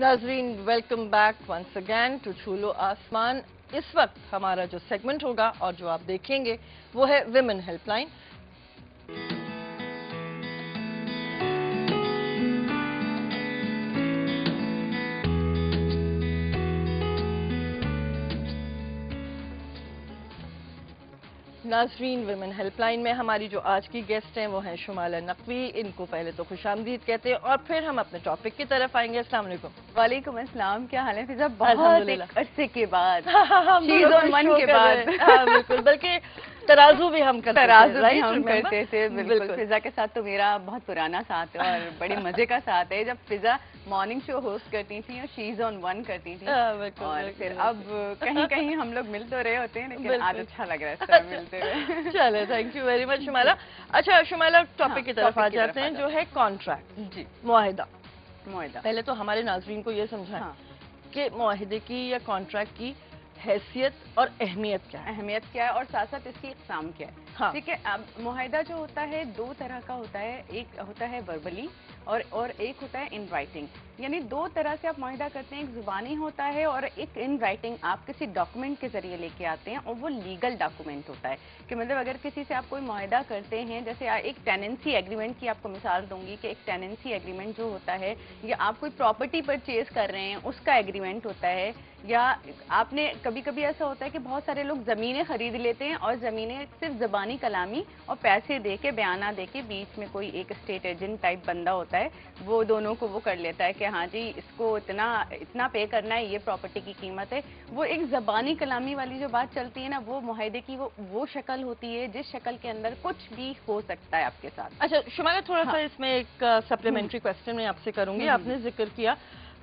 नाजरीन welcome back once again to Chhoo आसमान। इस वक्त हमारा जो सेगमेंट होगा और जो आप देखेंगे वो है विमेन हेल्पलाइन। नाजरीन विमेन हेल्पलाइन में हमारी जो आज की गेस्ट हैं वो हैं शुमाला नकवी। इनको पहले तो खुशामदीद कहते हैं और फिर हम अपने टॉपिक की तरफ आएंगे। अस्सलाम वालेकुम। वालेकुम अस्सलाम, क्या हाल है फिजा? बहुत एक अरसे के बाद, शीज़ ऑन वन के बाद। हाँ बिल्कुल, बल्कि तराजू भी हम करते थे। बिल्कुल फिजा के साथ तो मेरा बहुत पुराना साथ है और बड़े मजे का साथ है। जब फिजा मॉर्निंग शो होस्ट करती थी और शीज़ ऑन वन करती थी और फिर अब कहीं कहीं हम लोग मिल तो रहे होते हैं, लेकिन आज अच्छा लग रहा है इस तरह मिलते हुए। चले, thank you very much Shumaila. अच्छा शुमाला, टॉपिक की तरफ आ जाते हैं जो है कॉन्ट्रैक्ट। जी, मुआहिदा। पहले तो हमारे नाजरीन को ये समझाएं कि मुआहिदे की या कॉन्ट्रैक्ट की हैसियत और अहमियत क्या है और साथ साथ इसकी इक़साम क्या है। हाँ। ठीक है, अब मुआहिदा जो होता है दो तरह का होता है। एक होता है वर्बली और एक होता है इन राइटिंग। यानी दो तरह से आप मुआहिदा करते हैं, एक जुबानी होता है और एक इन राइटिंग आप किसी डॉक्यूमेंट के जरिए लेके आते हैं और वो लीगल डॉक्यूमेंट होता है। कि मतलब अगर किसी से आप कोई मुआहिदा करते हैं, जैसे एक टेनेंसी एग्रीमेंट की आपको मिसाल दूंगी कि एक टेनेंसी एग्रीमेंट जो होता है, या आप कोई प्रॉपर्टी परचेज कर रहे हैं उसका एग्रीमेंट होता है, या आपने कभी कभी ऐसा होता है कि बहुत सारे लोग ज़मीनें खरीद लेते हैं और ज़मीनें सिर्फ ज़बानी कलामी और पैसे दे के बयाना दे के बीच में कोई एक स्टेट एजेंट टाइप बंदा होता है, वो दोनों को वो कर लेता है कि हाँ जी इसको इतना पे करना है, ये प्रॉपर्टी की कीमत है। वो एक ज़बानी कलामी वाली जो बात चलती है ना, वो मुआहिदे की वो शक्ल होती है जिस शक्ल के अंदर कुछ भी हो सकता है आपके साथ। अच्छा शुमाला, थोड़ा सा इसमें एक सप्लीमेंट्री क्वेश्चन मैं आपसे करूंगी। आपने जिक्र किया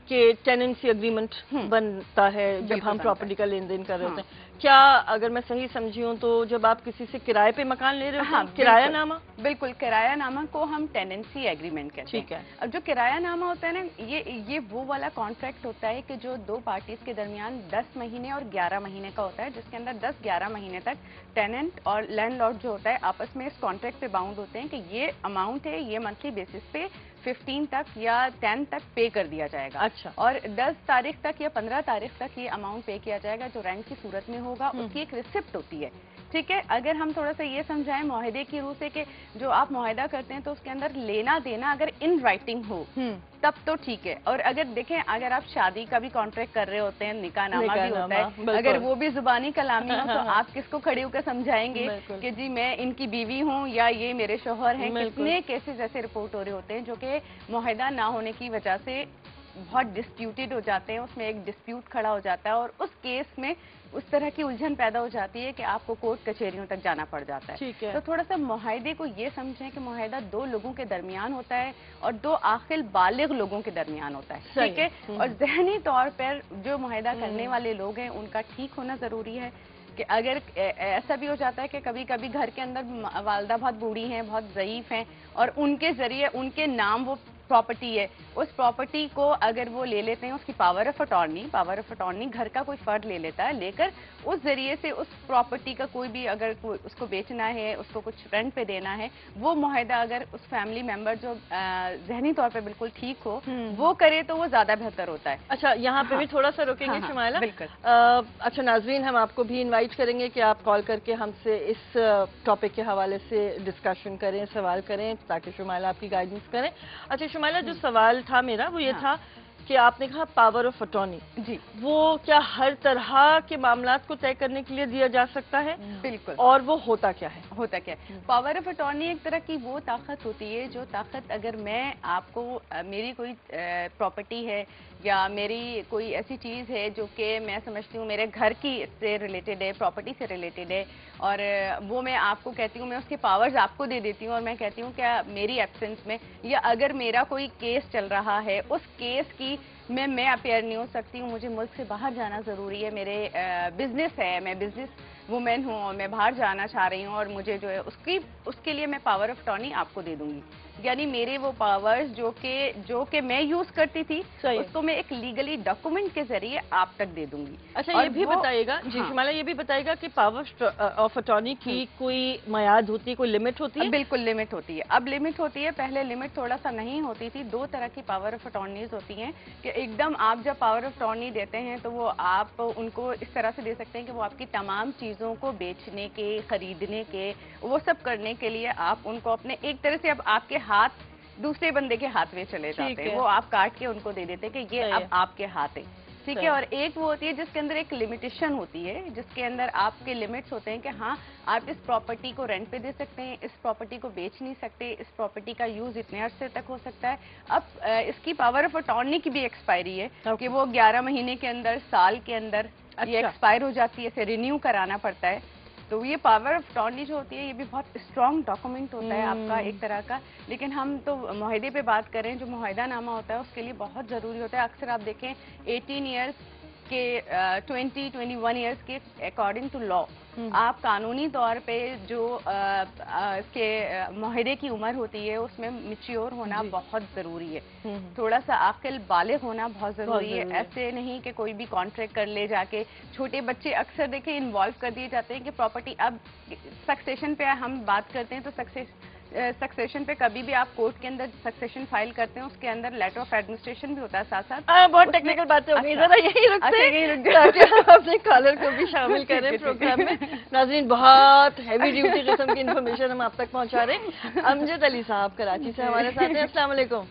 कि टेनेंसी एग्रीमेंट बनता है जब हम प्रॉपर्टी का लेन देन कर रहे होते हैं। क्या अगर मैं सही समझी हूँ तो जब आप किसी से किराए पे मकान ले रहे हो, किराया नामा? बिल्कुल, किराया नामा को हम टेनेंसी एग्रीमेंट कहते हैं। ठीक है। अब जो किराया नामा होता है ना, ये वो वाला कॉन्ट्रैक्ट होता है कि जो दो पार्टीज के दरमियान 10 महीने और 11 महीने का होता है, जिसके अंदर 10-11 महीने तक टेनेंट और लैंडलॉर्ड जो होता है आपस में इस कॉन्ट्रैक्ट पे बाउंड होते हैं कि ये अमाउंट है, ये मंथली बेसिस पे 15 तक या 10 तक पे कर दिया जाएगा। अच्छा। और 10 तारीख तक या 15 तारीख तक ये अमाउंट पे किया जाएगा जो रेंट की सूरत में होगा, उसकी एक रिसिप्ट होती है। ठीक है, अगर हम थोड़ा सा ये समझाएं मुआहिदे की रूह से कि जो आप मुआहिदा करते हैं तो उसके अंदर लेना देना अगर इन राइटिंग हो तब तो ठीक है। और अगर देखें, अगर आप शादी का भी कॉन्ट्रैक्ट कर रहे होते हैं, निकाह नामा भी होता है, अगर वो भी जुबानी कलामी हो तो आप किसको खड़े होकर समझाएंगे कि जी मैं इनकी बीवी हूँ या ये मेरे शौहर हैं। कितने केसेस ऐसे रिपोर्ट हो रहे होते हैं जो कि मुआहिदा ना होने की वजह से बहुत डिस्प्यूटेड हो जाते हैं, उसमें एक डिस्प्यूट खड़ा हो जाता है और उस केस में उस तरह की उलझन पैदा हो जाती है कि आपको कोर्ट कचहरियों तक जाना पड़ जाता है। ठीक है। तो थोड़ा सा मुआहिदे को ये समझें कि मुआहिदा दो लोगों के दरमियान होता है और दो आखिल बालिग लोगों के दरमियान होता है। ठीक है, और ज़हनी तौर पर जो मुआहिदा करने वाले लोग हैं उनका ठीक होना ज़रूरी है। कि अगर ऐसा भी हो जाता है कि कभी कभी घर के अंदर वालदा बहुत बूढ़ी हैं, बहुत ज़ईफ़ हैं और उनके ज़रिए उनके नाम वो प्रॉपर्टी है, उस प्रॉपर्टी को अगर वो ले लेते हैं, उसकी पावर ऑफ अटॉर्नी घर का कोई फर्द ले लेता है, लेकर उस जरिए से उस प्रॉपर्टी का कोई भी अगर उसको बेचना है, उसको कुछ रेंट पे देना है, वो मुआहिदा अगर उस फैमिली मेंबर जो जहनी तौर पे बिल्कुल ठीक हो वो करे तो वो ज्यादा बेहतर होता है। अच्छा, यहाँ पे भी थोड़ा सा रुकेंगे शुमाला। अच्छा नाजरीन, हम आपको भी इन्वाइट करेंगे कि आप कॉल करके हमसे इस टॉपिक के हवाले से डिस्कशन करें, सवाल करें, ताकि शुमाला आपकी गाइडेंस करें। अच्छा शुमाला, जो सवाल था मेरा वो ये था कि आपने कहा पावर ऑफ अटॉर्नी, जी, वो क्या हर तरह के मामलात को तय करने के लिए दिया जा सकता है? बिल्कुल। और वो होता क्या है? पावर ऑफ अटॉर्नी एक तरह की वो ताकत होती है जो ताकत अगर मैं आपको मेरी कोई प्रॉपर्टी है या मेरी कोई ऐसी चीज़ है जो कि मैं समझती हूँ मेरे घर की से रिलेटेड है, प्रॉपर्टी से रिलेटेड है, और वो मैं आपको कहती हूँ, मैं उसके पावर्स आपको दे देती हूँ और मैं कहती हूँ क्या मेरी एब्सेंस में या अगर मेरा कोई केस चल रहा है उस केस की मैं अपेयर नहीं हो सकती हूँ, मुझे मुल्क से बाहर जाना ज़रूरी है, मेरे बिजनेस है, मैं बिजनेस وومن ہوں اور میں باہر جانا چاہ رہی ہوں اور مجھے جو ہے اس کے لیے میں پاور آف اٹارنی آپ کو دے دوں گی. یعنی میرے وہ پاورز جو کہ میں یوز کرتی تھی اس کو میں ایک لیگلی ڈاکومنٹ کے ذریعے آپ تک دے دوں گی. اچھا یہ بھی بتائیے گا جی شمالہ، یہ بھی بتائیے گا کہ پاور آف اٹارنی کی کوئی میعاد ہوتی ہے، کوئی لمٹ ہوتی ہے؟ بالکل لمٹ ہوتی ہے. اب لمٹ ہوتی ہے، پہلے لمٹ تھوڑا سا نہیں ہوتی تھی. 2 طرح کی پاور آف اٹارنیز ہوتی ہیں کہ ایک دم آپ جب پاور آف اٹارنی دیتے ہیں تو وہ آپ ان کو اس طرح سے دے سکتے ہیں کہ وہ آپ کی تمام چیزوں کو بیچنے کے، خریدنے کے، وہ سب کرنے کے لیے آپ ان کو اپنے ایک طرح سے اب آپ کے ہاتھ دوسرے بندے کے ہاتھ میں چلے جاتے ہیں. وہ آپ کاٹ کے ان کو دے دیتے ہیں کہ یہ اب آپ کے ہاتھ ہے. ٹھیک ہے. اور ایک وہ ہوتی ہے جس کے اندر ایک لمیٹیشن ہوتی ہے، جس کے اندر آپ کے لمٹس ہوتے ہیں کہ ہاں آپ اس پراپرٹی کو رینٹ پہ دے سکتے ہیں، اس پراپرٹی کو بیچ نہیں سکتے، اس پراپرٹی کا یوز اتنے عرصے تک ہو سکتا ہے. اب اس کی پاور آف اٹارنی کی بھی ایکسپائری ہے کہ وہ 11 مہینے کے اندر، سال کے اندر یہ ایکسپائر ہو جاتی ہے، اسے رینیو کرانا پڑتا ہے. تو یہ پاور آف اٹارنی جو ہوتی ہے یہ بھی بہت اسٹرانگ ڈاکومنٹ ہوتا ہے آپ کا ایک طرح کا. لیکن ہم تو معاہدے پہ بات کریں، جو معاہدہ نامہ ہوتا ہے اس کے لیے بہت ضروری ہوتا ہے. اکثر آپ دیکھیں 18 ایئرس کے 21 ایئرس کے اکارڈنگ ٹو لا آپ قانونی طور پہ جو اس کے معاہدے کی عمر ہوتی ہے اس میں میچیور ہونا بہت ضروری ہے. تھوڑا سا عاقل بالغ ہونا بہت ضروری ہے. ایسے نہیں کہ کوئی بھی کانٹریکٹ کر لے جا کے. چھوٹے بچے اکثر دیکھیں انوالو کر دیے جاتے ہیں کہ پراپرٹی اب سکسیشن پہ ہم بات کرتے ہیں تو سکسیشن پہ کبھی بھی آپ کورٹ کے اندر سکسیشن فائل کرتے ہیں اس کے اندر لیٹر آف ایڈمنسٹریشن بھی ہوتا ہے ساتھ ساتھ. بہت ٹیکنیکل باتیں ہو گئی، ذرا یہی رکھتے ہیں اپنے کالر کو بھی شامل کریں پروگرام میں. ناظرین بہت ہیوی ڈیوٹی قسم کی انفارمیشن ہم آپ تک پہنچا رہے ہیں. امجد علی صاحب کراچی سے ہمارے ساتھ ہیں. السلام علیکم.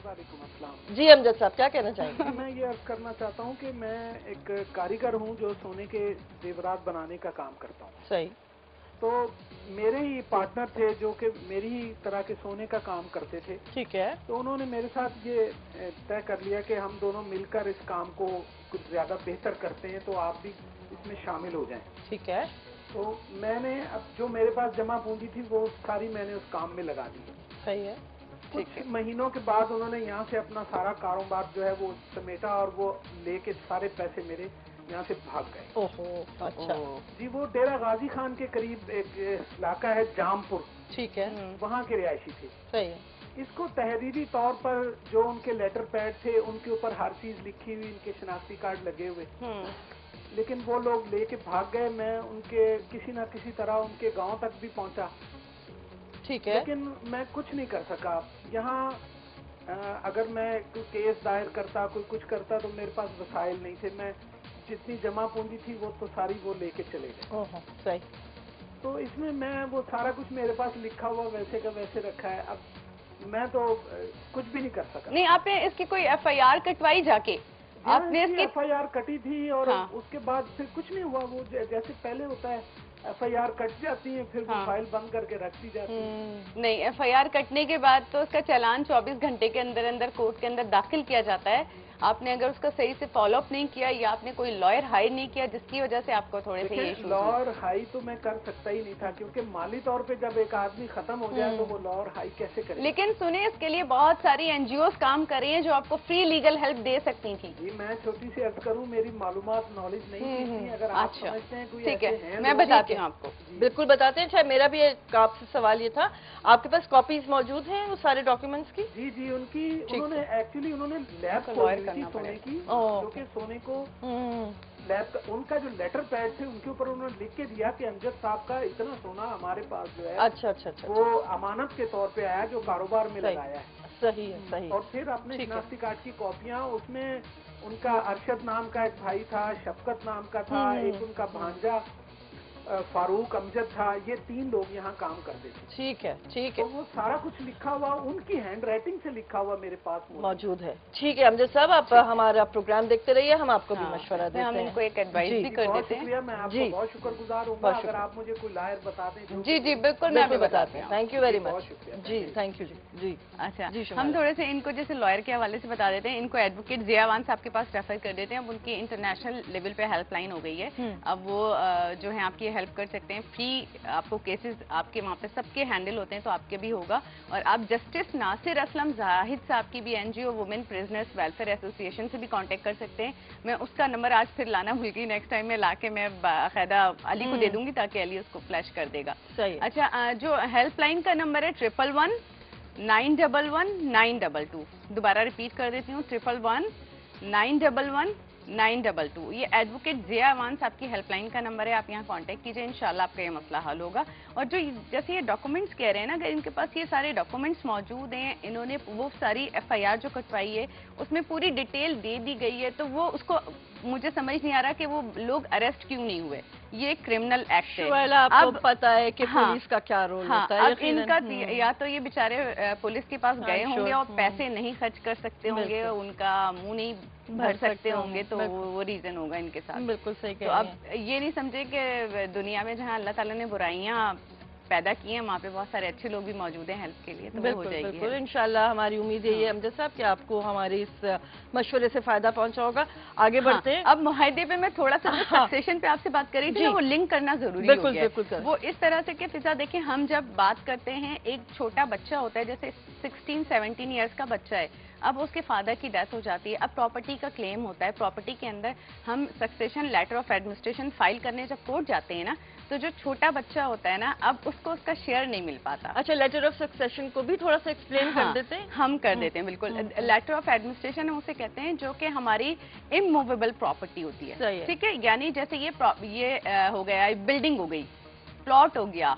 وعلیکم السلام. جی امجد صاحب کیا کہنا چاہیں گے؟ میں یہ عرض کرنا چاہتا ہوں کہ میں ایک کاریگر ہوں جو سونے کے زیورات بنانے کا کام کرتا ہوں. صحیح. تو میرے ہی پارٹنر تھے جو کہ میری ہی طرح کے سونے کا کام کرتے تھے. ٹھیک ہے. تو انہوں نے میرے ساتھ یہ طے کر لیا کہ ہم دونوں مل کر اس کام کو کچھ زیادہ بہتر کرتے ہیں تو آپ بھی اس میں شامل ہو جائیں. ٹھیک ہے. تو میں نے اب جو میرے پاس جمع پونجی تھی وہ ساری میں نے اس کام میں لگا دی. صحیح ہے. کچھ مہینوں کے بعد انہوں نے یہاں سے اپنا سارا کاروبار جو ہے وہ سمیٹا اور وہ لے کے سارے پیسے میرے یہاں سے بھاگ گئے. اوہو. اچھا. جی وہ ڈیرہ غازی خان کے قریب ایک علاقہ ہے جام پور. ٹھیک ہے. وہاں کے رہائشی تھے. صحیح ہے. اس کو تحریری طور پر جو ان کے لیٹر پیڈ تھے ان کے اوپر ہر چیز لکھی ہوئی، ان کے شناختی کارڈ لگے ہوئے، لیکن وہ لوگ لے کے بھاگ گئے. میں ان کے کسی نہ کسی طرح ان کے گاؤں تک بھی پہنچا. ٹھیک ہے. لیکن میں کچھ نہیں کر سکا. یہاں اگر میں کوئی کیس دائر کرتا، کوئی کچھ کرتا تو میرے پاس وسائل نہیں تھے. میں جتنی جمع پونجی تھی وہ تو ساری وہ لے کے چلے گئے. صحیح. تو اس میں وہ سارا کچھ میرے پاس لکھا ہوا ویسے کا ویسے رکھا ہے. اب میں تو کچھ بھی نہیں کر سکا. نہیں آپ نے اس کی کوئی ایف آئی آر کٹوائی جا کے؟ آپ نے اس کی ایف آئی آر کٹی تھی اور اس کے بعد پھر کچھ نہیں ہوا. وہ جیسے پہلے ہوتا ہے ایف آئی آر کٹ جاتی ہے پھر وہ فائل بند کر کے رکھ دی جاتی ہے. نہیں ایف آئی آر کٹنے کے بعد تو اس کا چالان 24 گھنٹے کے اندر اندر کورٹ کے اندر داخل کیا جاتا ہے. آپ نے اگر اس کا صحیح سے فالو اپ نہیں کیا یا آپ نے کوئی لائر ہائر نہیں کیا جس کی وجہ سے آپ کو تھوڑے سے یہ لائر ہائی تو میں کر سکتا ہی نہیں تھا کیونکہ مالی طور پہ جب ایک آدمی ختم ہو جائے تو وہ لائر ہائی کیسے کرے. لیکن سنیں اس کے لیے بہت ساری این جی اوز کام کر رہی ہیں جو آپ کو فری لیگل ہیلپ دے سکتی تھی. جی میں چھوٹی سی عرض کروں میری معلومات نالج نہیں تھی. اگر آپ سمجھتے ہیں کوئی ٹھیک ہے میں بتاتی ہوں آپ کو. بالکل بتاتے ہیں. اچھا میرا بھی آپ سے سوال یہ تھا آپ کے پاس کاپیز موجود ہیں وہ سارے ڈاکیومنٹس کی؟ جی جی ان کی انہوں نے ایکچولی انہوں نے لیب کھولی تھی سونے کی کیونکہ سونے کو لیب ان کا جو لیٹر پیڈ تھے ان کے اوپر انہوں نے لکھ کے دیا کہ امجد صاحب کا اتنا سونا ہمارے پاس جو ہے اچھا اچھا اچھا وہ امانت کے طور پہ آیا جو کاروبار میں لگایا ہے. صحیح ہے. صحیح. اور پھر اپنے شناختی کارڈ کی کاپیاں اس میں ان کا ارشد نام کا ایک بھائی تھا، شفقت نام کا تھا، ایک ان کا بھانجا فاروق امجد تھا. یہ 3 لوگ یہاں کام کرتے تھے. ٹھیک ہے. ٹھیک ہے. وہ سارا کچھ لکھا ہوا ان کی ہینڈ رائٹنگ سے لکھا ہوا میرے پاس موجود ہے. ٹھیک ہے امجد صاحب آپ ہمارا پروگرام دیکھتے رہیے. ہم آپ کو بھی مشورہ دیتے ہیں. ہم ان کو ایک ایڈوائز بھی کر دیتے ہیں. میں آپ کو بہت شکر گزار ہوں گا اگر آپ مجھے کوئی لائر بتا دیں. جی جی بالکل میں بھی بتاتی ہوں. Thank you very much. جی تھینک یو. جی اچھا ہم تھوڑے سے ان کو جیسے لائر کے حوالے سے بتا دیتے ہیں. ان کو ایڈوکیٹ ضیاء وان صاحب کے پاس ریفر کر دیتے ہیں. اب ان کی انٹرنیشنل لیول پہ ہیلپ لائن ہو گئی ہے. اب وہ جو ہے آپ کی हेल्प कर सकते हैं। फ्री आपको केसेस आपके वहाँ पे सबके हैंडल होते हैं, तो आपके भी होगा। और आप जस्टिस नासिर असलम जाहिद साहब की भी NGO women prisoners welfare association से भी कांटेक्ट कर सकते हैं। मैं उसका नंबर आज फिर लाना भूल गई, नेक्स्ट टाइम में लाके मैं बाकायदा अली को दे दूंगी ताकि अली उसको फ्लैश कर देगा। सही। अच्छा, जो हेल्पलाइन का नंबर है 111 911 922, दोबारा रिपीट कर देती हूँ, 111 911 922। ये एडवोकेट ज़िया अवान साहब की हेल्पलाइन का नंबर है, आप यहाँ कांटेक्ट कीजिए, इंशाल्लाह आपका ये मसला हल होगा। और जो जैसे ये डॉक्यूमेंट्स कह रहे हैं ना, अगर इनके पास ये सारे डॉक्यूमेंट्स मौजूद हैं, इन्होंने वो सारी एफआईआर जो कटवाई है उसमें पूरी डिटेल दे दी गई है, तो वो उसको मुझे समझ नहीं आ रहा कि वो लोग अरेस्ट क्यों नहीं हुए। ये क्रिमिनल एक्ट है। आपको पता है कि पुलिस का क्या रोल होता है। अब इनका या तो ये बेचारे पुलिस के पास गए होंगे और पैसे नहीं खर्च कर सकते होंगे, उनका मुंह नहीं भर सकते होंगे, तो वो रीजन होगा इनके साथ। बिल्कुल सही कह रही हैं। तो अब ये नहीं समझे कि दुनिया में जहाँ अल्लाह ताला ने बुराइयां पैदा किए हैं, वहाँ पे बहुत सारे अच्छे लोग भी मौजूद हैं हेल्प के लिए, तो बिल्कुल, हो जाएगी। बिल्कुल इंशाल्लाह। हमारी उम्मीद है अमजद साहब कि आपको हमारे इस मशवरे से फायदा पहुंचा होगा। आगे बढ़ते हैं। अब मुआहदे पे मैं थोड़ा सा सक्सेशन पे आपसे बात कर रही थी ना, वो लिंक करना जरूरी हो गया है। वो इस तरह से कि फिजा देखिए, हम जब बात करते हैं, एक छोटा बच्चा होता है, जैसे 16-17 ईयर्स का बच्चा है, अब उसके फादर की डेथ हो जाती है, अब प्रॉपर्टी का क्लेम होता है। प्रॉपर्टी के अंदर हम succession letter of administration file करने जब कोर्ट जाते हैं ना, तो जो छोटा बच्चा होता है ना, अब उसको उसका शेयर नहीं मिल पाता। अच्छा, लेटर ऑफ सक्सेशन को भी थोड़ा सा एक्सप्लेन कर देते हैं। हम कर देते हैं, बिल्कुल। लेटर ऑफ एडमिनिस्ट्रेशन हम उसे कहते हैं जो कि हमारी इमूवेबल प्रॉपर्टी होती है, ठीक है। यानी जैसे ये हो गया, बिल्डिंग हो गई, प्लॉट हो गया,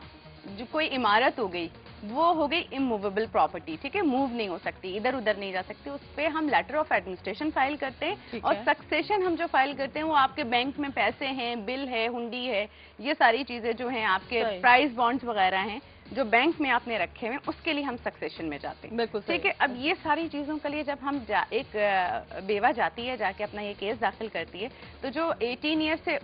जो कोई इमारत हो गई, वो हो गई इमूवेबल प्रॉपर्टी, ठीक है, मूव नहीं हो सकती, इधर उधर नहीं जा सकती, उस पर हम लेटर ऑफ एडमिनिस्ट्रेशन फाइल करते हैं। और सक्सेशन हम जो फाइल करते हैं, वो आपके बैंक में पैसे हैं, बिल है, हुंडी है, ये सारी चीजें जो हैं, आपके प्राइस बॉन्ड्स वगैरह हैं जो बैंक में आपने रखे हुए, उसके लिए हम सक्सेशन में जाते हैं, ठीक है। अब ये सारी चीजों के लिए जब हम एक बेवा जाती है, जाके अपना ये केस दाखिल करती है, तो जो 18 ईयर से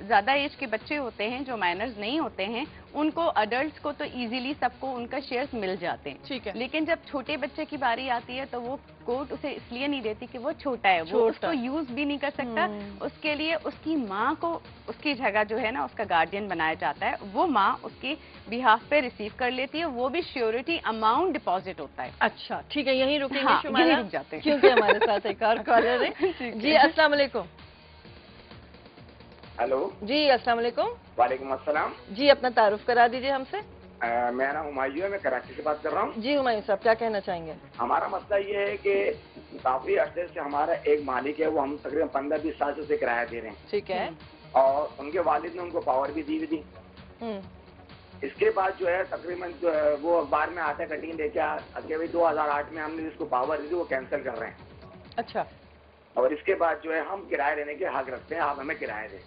ज्यादा एज के बच्चे होते हैं, जो माइनर्स नहीं होते हैं, उनको, अडल्ट्स को तो इजीली सबको उनका शेयर्स मिल जाते हैं, ठीक है। लेकिन जब छोटे बच्चे की बारी आती है, तो वो कोर्ट उसे इसलिए नहीं देती कि वो छोटा है, वो उसको यूज भी नहीं कर सकता। उसके लिए उसकी माँ को उसकी जगह जो है ना, उसका गार्डियन बनाया जाता है, वो माँ उसकी बिहाफ पे रिसीव कर लेती है, वो भी श्योरिटी अमाउंट डिपॉजिट होता है। अच्छा, ठीक है, यहीं रुकेंगे। यहीं रुक जाते हैं क्योंकि हमारे साथ एक और कॉलर है। जी अस्सलाम वालेकुम। हेलो जी, अस्सलाम वालेकुम। वालेकुम अस्सलाम। जी, अपना तारुफ करा दीजिए हमसे। मेरा नाम हुमायूं है, मैं कराची से बात कर रहा हूँ। जी हुमायूं साहब, क्या कहना चाहेंगे? हमारा मसला ये है कि काफी अरसे से हमारा एक मालिक है, वो हम तकरीबन 15-20 साल से उसे किराया दे रहे हैं, ठीक है। और उनके वालिद ने उनको पावर भी दी हुई थी। इसके बाद जो है तकरीबन जो है वो अखबार में आता है, कटिंग लेके भाई 2008 में हमने जिसको पावर दी थी वो कैंसिल कर रहे हैं। अच्छा। और इसके बाद जो है हम किराया देने के हक रखते हैं, आप हमें किराया दें।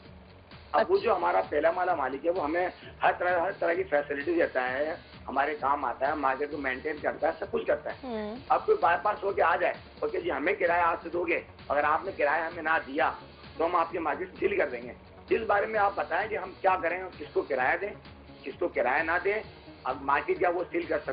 अब वो जो हमारा पहला वाला मालिक है, वो हमें हर तरह की फैसिलिटी देता है, हमारे काम आता है, मार्केट को मेंटेन करता है, सब कुछ करता है। अब कोई बार हो के आ जाए और कि जी हमें किराया आज से दोगे, अगर आपने किराया हमें ना दिया तो हम आपकी मार्केट सील कर देंगे। इस बारे में आप बताएं कि हम क्या करें, किसको किराया दें, किसको किराया ना दें। अब मार्केट क्या वो सील कर सकते